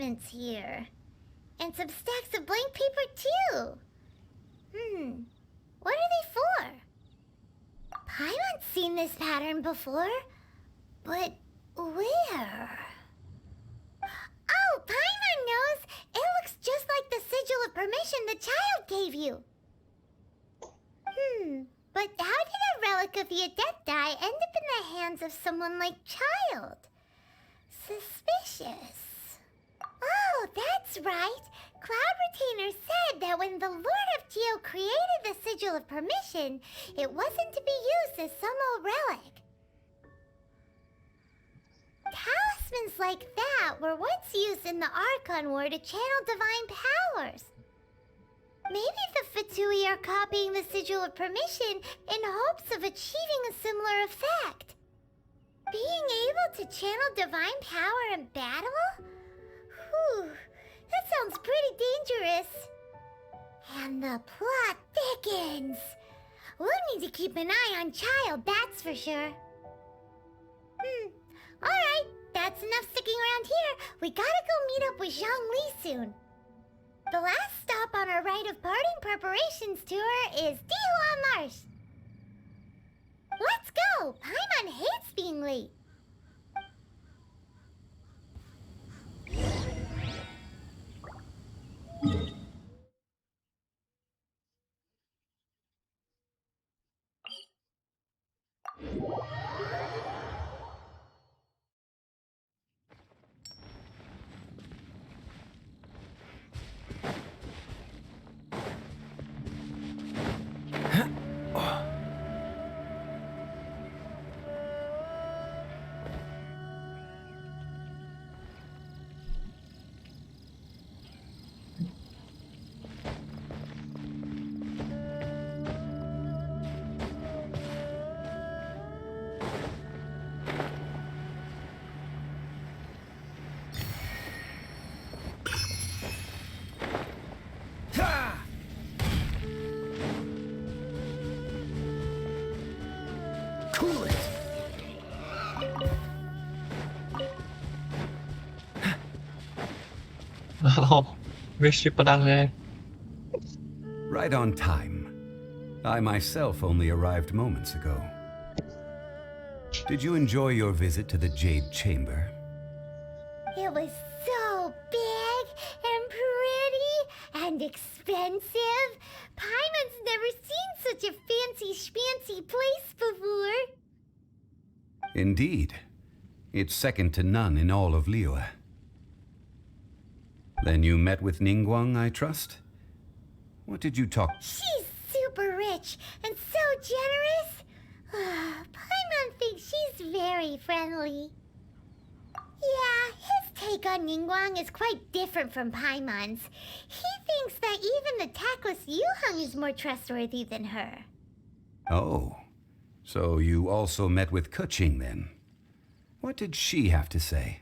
advertisements here. And some stacks of blank paper, too. What are they for? Paimon's seen this pattern before. But where? Oh, Paimon knows! It looks just like the sigil of permission the child gave you. But how did a relic of the Adepti end up in the hands of someone like Child? Suspicious. Oh, that's right. Cloud Retainer said that when the Lord of Geo created the Sigil of Permission, it wasn't to be used as some old relic. Talismans like that were once used in the Archon War to channel divine powers. Maybe the Fatui are copying the Sigil of Permission in hopes of achieving a similar effect. Being able to channel divine power in battle? Whew, that sounds pretty dangerous. And the plot thickens. We'll need to keep an eye on Child, that's for sure. Alright, that's enough sticking around here. We gotta go meet up with Zhongli soon. The last stop on our rite of parting preparations tour is Dihua Marsh. Let's go! Paimon hates being late. Cool it! Right on time. I myself only arrived moments ago. Did you enjoy your visit to the Jade Chamber? It was so big and pretty and expensive. Paimon's never seen such a fancy schmancy place before. Indeed. It's second to none in all of Liyue. Then you met with Ningguang, I trust? What did you talk... She's super rich and so generous. Paimon thinks she's very friendly. Yeah, his take on Ningguang is quite different from Paimon's. He thinks that even the tactless Yuheng is more trustworthy than her. Oh, so you also met with Keqing then? What did she have to say?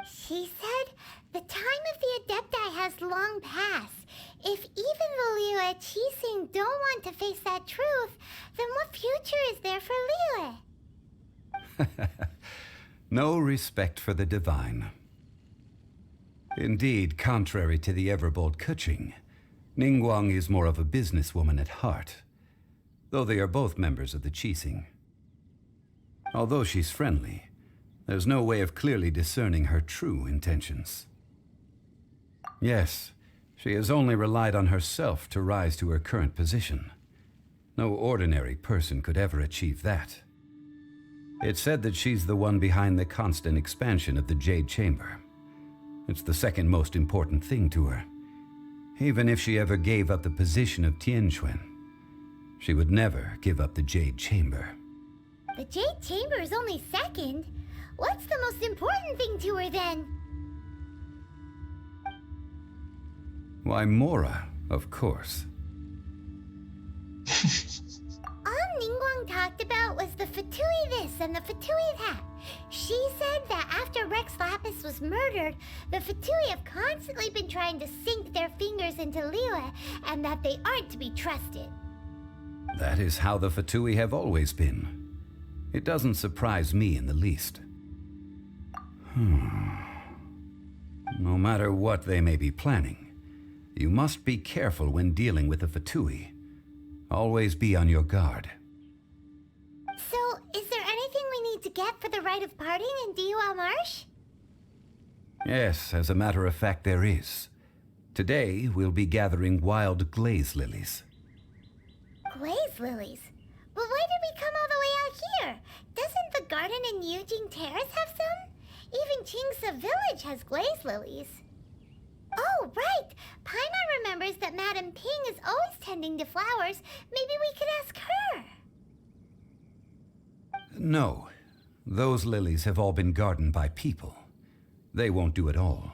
She said the time of the Adepti has long passed. If even the Liyue Qixing don't want to face that truth, then what future is there for Liyue? No respect for the divine. Indeed, contrary to the ever-bold Keqing, Ningguang is more of a businesswoman at heart, though they are both members of the Qixing. Although she's friendly, there's no way of clearly discerning her true intentions. Yes, she has only relied on herself to rise to her current position. No ordinary person could ever achieve that. It's said that she's the one behind the constant expansion of the Jade Chamber. It's the second most important thing to her. Even if she ever gave up the position of Tianquan, she would never give up the Jade Chamber. The Jade Chamber is only second. What's the most important thing to her then? Why, Mora, of course. All Ningguang talked about was the Fatui this and the Fatui that. She said that after Rex Lapis was murdered, the Fatui have constantly been trying to sink their fingers into Liyue, and that they aren't to be trusted. That is how the Fatui have always been. It doesn't surprise me in the least. No matter what they may be planning, you must be careful when dealing with the Fatui. Always be on your guard. So, is there anything we need to get for the rite of parting in Dihua Marsh? Yes, as a matter of fact, there is. Today, we'll be gathering wild glaze lilies. Glaze lilies? But why did we come all the way out here? Doesn't the garden in Yujing Terrace have some? Even Qingse Village has glaze lilies. Oh, right! Paimon remembers that Madame Ping is always tending to flowers. Maybe we could ask her. No. Those lilies have all been gardened by people. They won't do it all.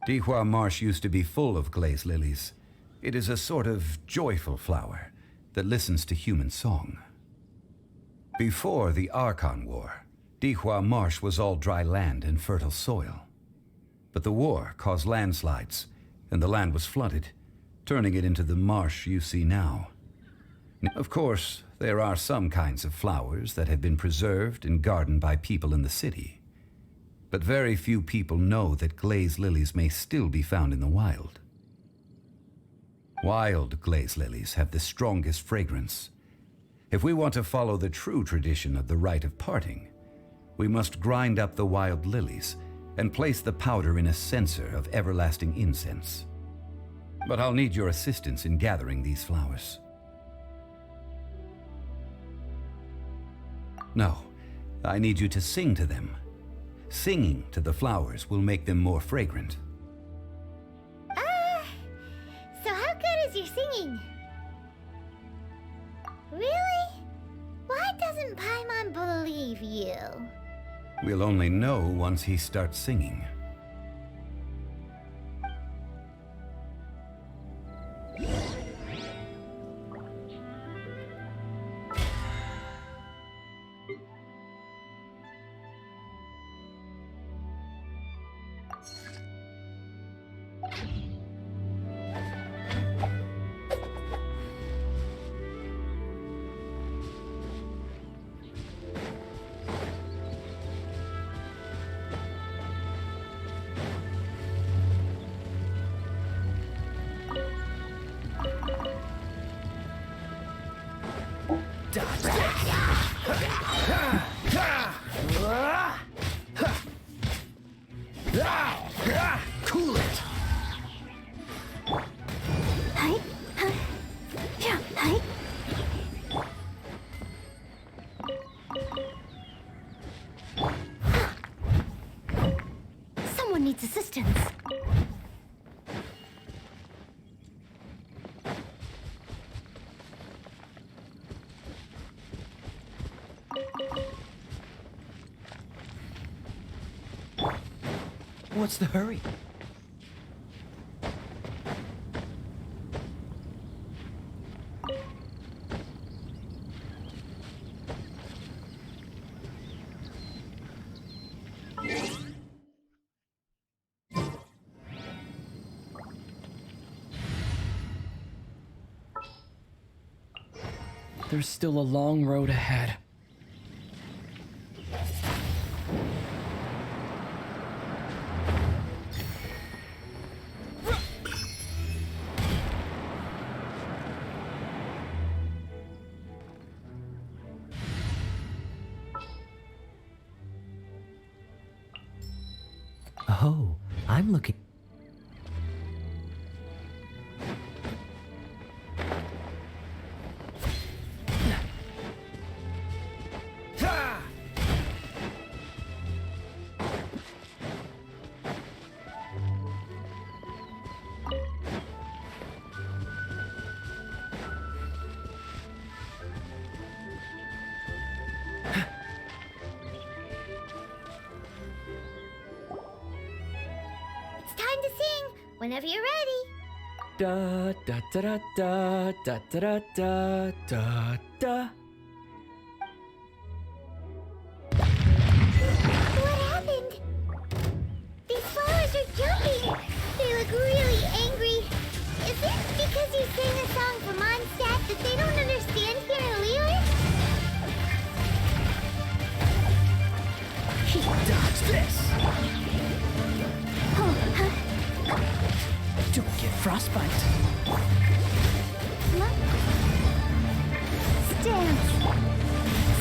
Dihua Marsh used to be full of glaze lilies. It is a sort of joyful flower that listens to human song. Before the Archon War, Dihua Marsh was all dry land and fertile soil. But the war caused landslides, and the land was flooded, turning it into the marsh you see now. Of course, there are some kinds of flowers that have been preserved and gardened by people in the city. But very few people know that glaze lilies may still be found in the wild. Wild glaze lilies have the strongest fragrance. If we want to follow the true tradition of the rite of parting, we must grind up the wild lilies and place the powder in a censer of everlasting incense. But I'll need your assistance in gathering these flowers. No, I need you to sing to them. Singing to the flowers will make them more fragrant. So how good is your singing? Really? Why doesn't Paimon believe you? We'll only know once he starts singing. Cool it! Someone needs assistance. What's the hurry? There's still a long road ahead. Oh, I'm looking. It's time to sing whenever you're ready. Da da da da da da da da da da. What happened? These flowers are jumping. They look really angry. Is it because you sang a song for Mondstadt that they don't understand here in Liyue? Dodge this! Don't get frostbite. Stance.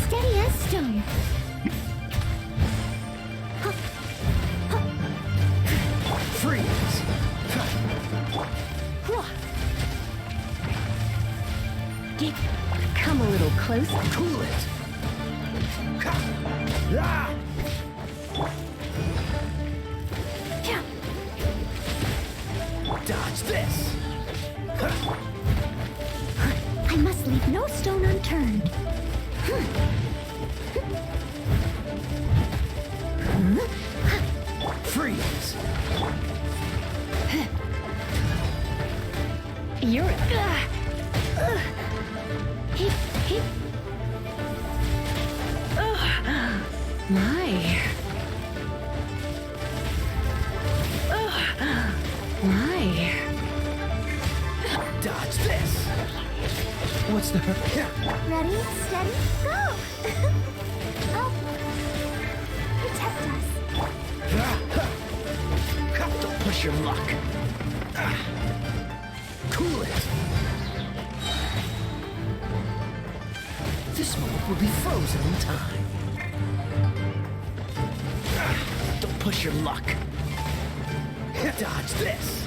Steady as stone. Freeze. Come a little closer. Cool it. Ah! Dodge this. I must leave no stone unturned. Freeze. You're Hip, hip. my. My. Dodge this. What's the Ready, steady, go! Oh. Protect us. Don't push your luck. Cool it. This moment will be frozen in time. Don't push your luck. Dodge this.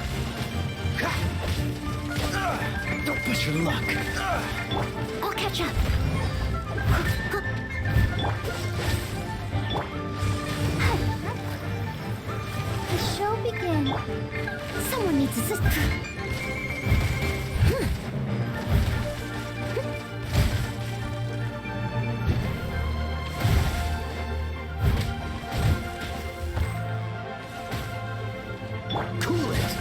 Don't push your luck. I'll catch up. The show begins. Someone needs assistance. Cool it.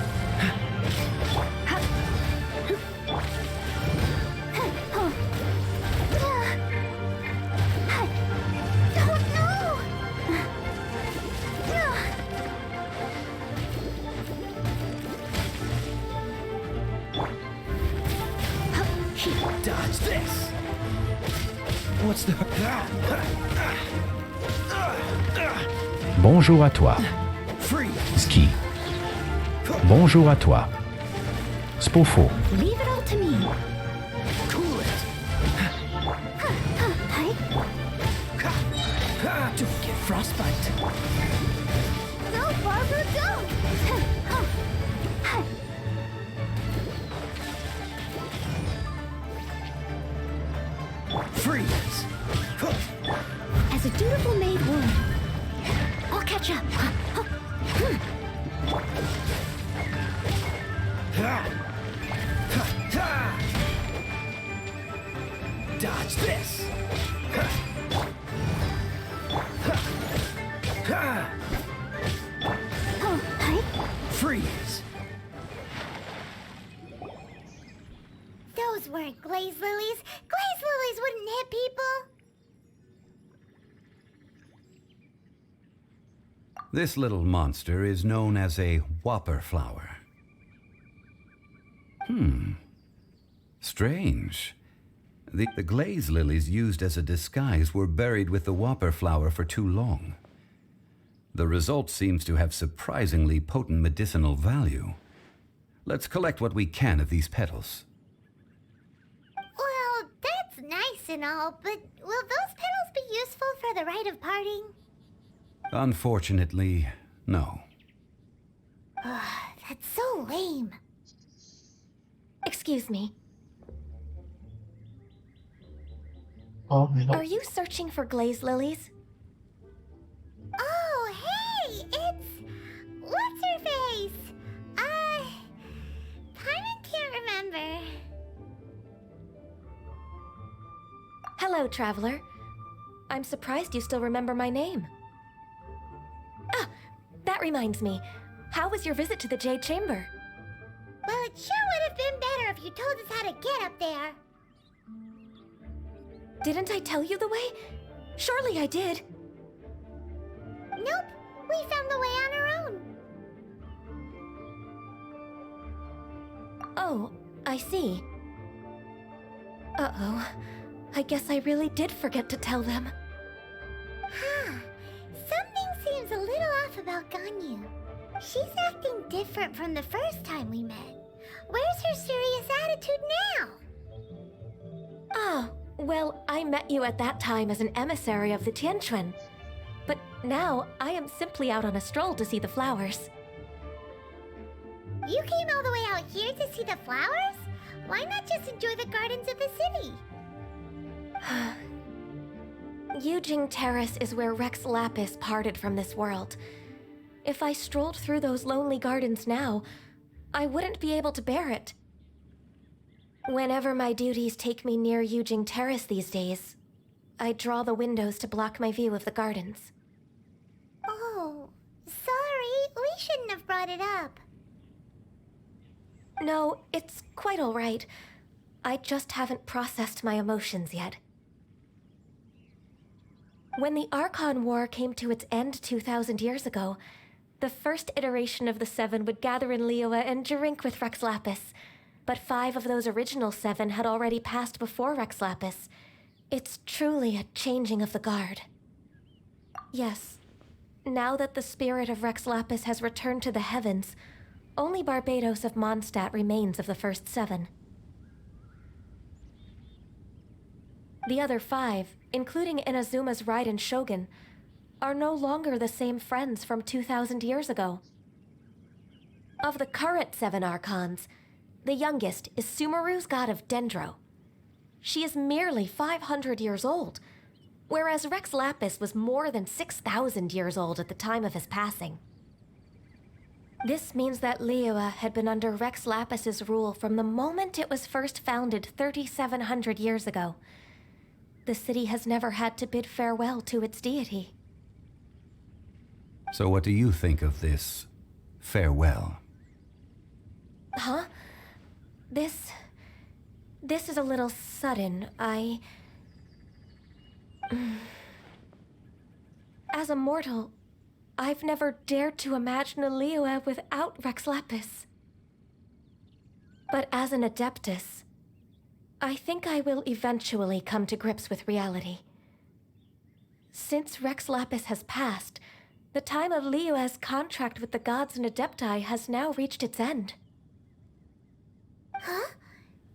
Dodge this. What's the Bonjour à toi. Freeze. Ski. Bonjour à toi. Spofo. Leave it all to me. Cool it. Don't get frostbite. No, Barbara, don't! Freeze. As a dutiful maid would. I'll catch up. Dodge this. Freeze. Those weren't glaze lilies. Glaze lilies wouldn't hit people. This little monster is known as a whopper flower. Strange. The glaze lilies used as a disguise were buried with the whopper flower for too long. The result seems to have surprisingly potent medicinal value. Let's collect what we can of these petals. Well, that's nice and all, but will those petals be useful for the rite of parting? Unfortunately, no. That's so lame. Excuse me. Are you searching for glaze lilies? Oh, hey! It's... What's her face? Paimon can't remember. Hello, traveler. I'm surprised you still remember my name. Ah, that reminds me. How was your visit to the Jade Chamber? Well, it sure would have been better if you told us how to get up there. Didn't I tell you the way? Surely I did. Nope, we found the way on our own. Oh, I see. Uh-oh. I guess I really did forget to tell them. Huh. Something seems a little off about Ganyu. She's acting different from the first time we met. Where's her serious attitude now? Ah, well, I met you at that time as an emissary of the Tianquan. But now, I am simply out on a stroll to see the flowers. You came all the way out here to see the flowers? Why not just enjoy the gardens of the city? Yujing Terrace is where Rex Lapis parted from this world. If I strolled through those lonely gardens now, I wouldn't be able to bear it. Whenever my duties take me near Yujing Terrace these days, I draw the windows to block my view of the gardens. Oh, sorry. We shouldn't have brought it up. No, it's quite all right. I just haven't processed my emotions yet. When the Archon War came to its end 2,000 years ago, the first iteration of the Seven would gather in Liyue and drink with Rex Lapis. But 5 of those original 7 had already passed before Rex Lapis. It's truly a changing of the guard. Yes, now that the spirit of Rex Lapis has returned to the heavens, only Barbados of Mondstadt remains of the first 7. The other 5, including Inazuma's Raiden Shogun, are no longer the same friends from 2,000 years ago. Of the current 7 Archons, the youngest is Sumeru's god of Dendro. She is merely 500 years old, whereas Rex Lapis was more than 6,000 years old at the time of his passing. This means that Liyue had been under Rex Lapis's rule from the moment it was first founded 3,700 years ago. The city has never had to bid farewell to its deity. So what do you think of this farewell? Huh? This is a little sudden. As a mortal, I've never dared to imagine a Liyue without Rex Lapis. But as an Adeptus, I think I will eventually come to grips with reality. Since Rex Lapis has passed, the time of Liyue's contract with the gods and Adepti has now reached its end. Huh?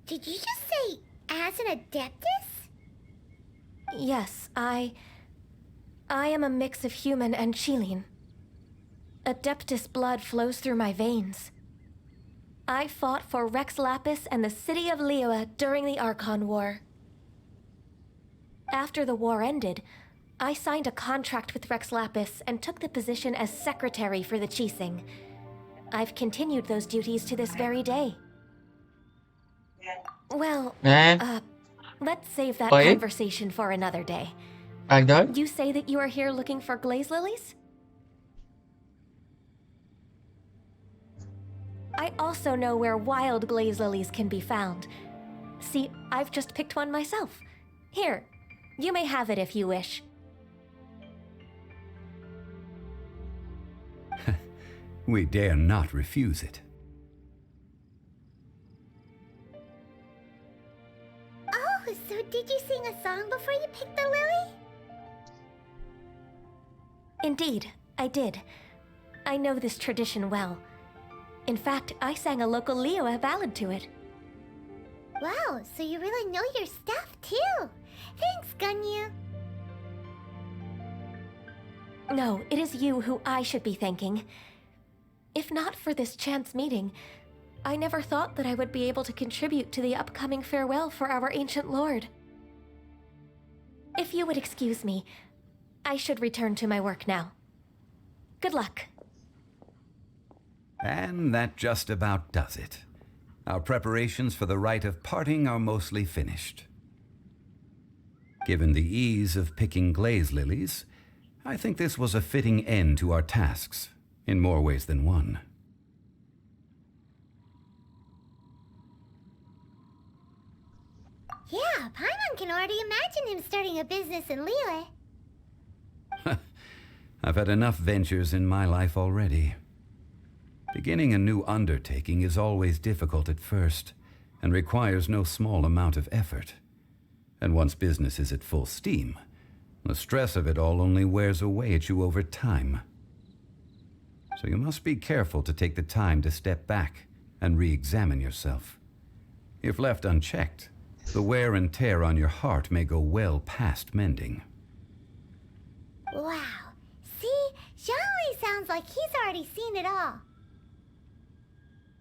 Did you just say, as an Adeptus? Yes, I am a mix of human and Chilean. Adeptus blood flows through my veins. I fought for Rex Lapis and the city of Liyue during the Archon War. After the war ended, I signed a contract with Rex Lapis and took the position as secretary for the Qixing. I've continued those duties to this very day. Well, let's save that conversation for another day. You say that you are here looking for glaze lilies? I also know where wild glaze lilies can be found. See, I've just picked one myself. Here, you may have it if you wish. We dare not refuse it. Oh, so did you sing a song before you picked the lily? Indeed, I did. I know this tradition well. In fact, I sang a local Liyue ballad to it. Wow, so you really know your stuff, too. Thanks, Gunyu. No, it is you who I should be thanking. If not for this chance meeting, I never thought that I would be able to contribute to the upcoming farewell for our ancient lord. If you would excuse me, I should return to my work now. Good luck. And that just about does it. Our preparations for the rite of parting are mostly finished. Given the ease of picking glaze lilies, I think this was a fitting end to our tasks, in more ways than one. Yeah, Paimon can already imagine him starting a business in Liyue. I've had enough ventures in my life already. Beginning a new undertaking is always difficult at first, and requires no small amount of effort. And once business is at full steam, the stress of it all only wears away at you over time. So you must be careful to take the time to step back and re-examine yourself. If left unchecked, the wear and tear on your heart may go well past mending. Wow. See? Zhongli sounds like he's already seen it all.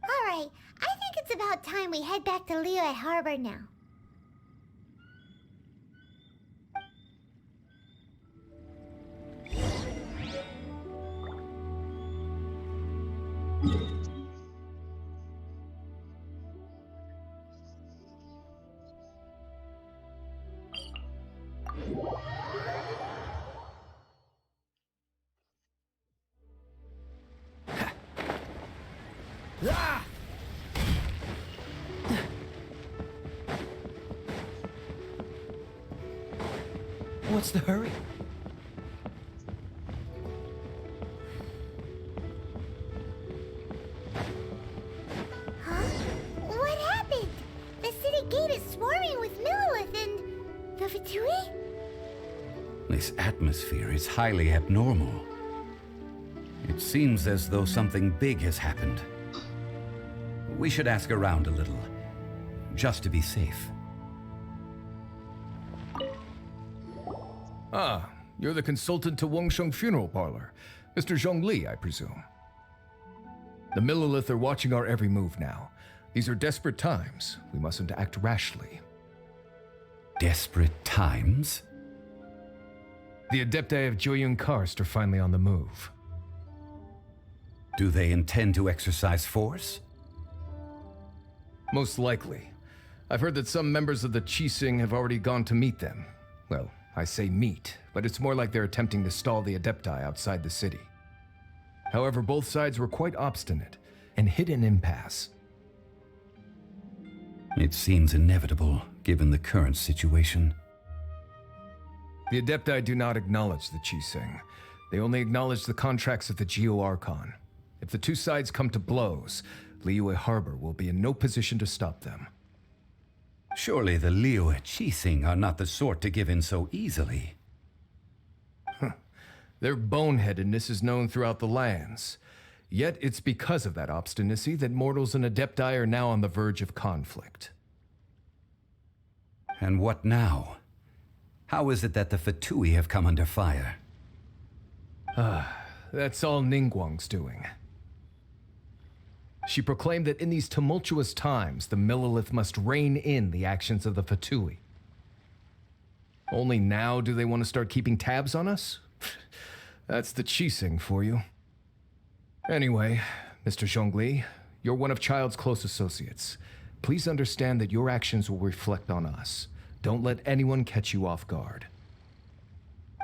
Alright, I think it's about time we head back to Liyue Harbor now. What's the hurry? Huh? What happened? The city gate is swarming with Millilith and... the Fatui? This atmosphere is highly abnormal. It seems as though something big has happened. We should ask around a little, just to be safe. Ah, you're the consultant to Wangsheng Funeral Parlor. Mr. Zhongli, I presume. The Millilith are watching our every move now. These are desperate times. We mustn't act rashly. Desperate times? The Adepti of Joyun Karst are finally on the move. Do they intend to exercise force? Most likely. I've heard that some members of the Qixing have already gone to meet them. Well, I say meet, but it's more like they're attempting to stall the Adepti outside the city. However, both sides were quite obstinate and hit an impasse. It seems inevitable, given the current situation. The Adepti do not acknowledge the Qixing. They only acknowledge the contracts of the Geo-Archon. If the two sides come to blows, Liyue Harbor will be in no position to stop them. Surely the Liyue Qixing are not the sort to give in so easily. Their boneheadedness is known throughout the lands. Yet it's because of that obstinacy that mortals and Adepti are now on the verge of conflict. And what now? How is it that the Fatui have come under fire? That's all Ningguang's doing. She proclaimed that in these tumultuous times, the Millilith must rein in the actions of the Fatui. Only now do they want to start keeping tabs on us? That's the Qixing for you. Anyway, Mr. Zhongli, you're one of Child's close associates. Please understand that your actions will reflect on us. Don't let anyone catch you off guard.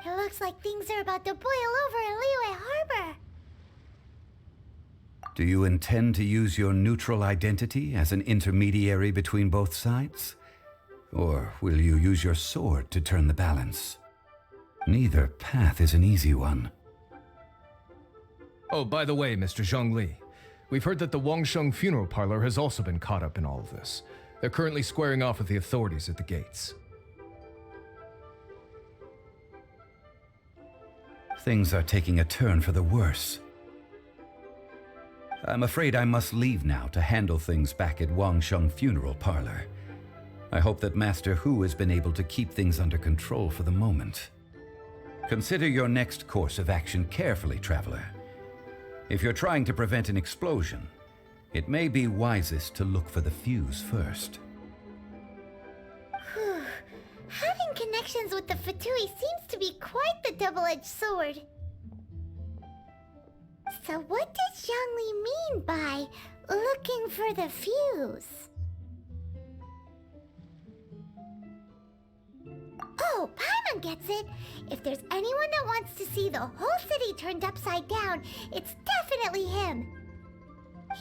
It looks like things are about to boil over in Liyue Harbor. Do you intend to use your neutral identity as an intermediary between both sides? Or will you use your sword to turn the balance? Neither path is an easy one. Oh, by the way, Mr. Zhongli, we've heard that the Wangsheng Funeral Parlor has also been caught up in all of this. They're currently squaring off with the authorities at the gates. Things are taking a turn for the worse. I'm afraid I must leave now to handle things back at Wangsheng Funeral Parlor. I hope that Master Hu has been able to keep things under control for the moment. Consider your next course of action carefully, traveler. If you're trying to prevent an explosion, it may be wisest to look for the fuse first. Whew. Having connections with the Fatui seems to be quite the double-edged sword. So what does Zhongli mean by looking for the fuse? Oh, Paimon gets it! If there's anyone that wants to see the whole city turned upside down, it's definitely him!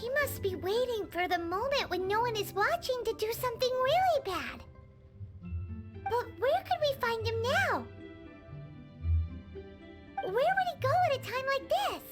He must be waiting for the moment when no one is watching to do something really bad. But where could we find him now? Where would he go at a time like this?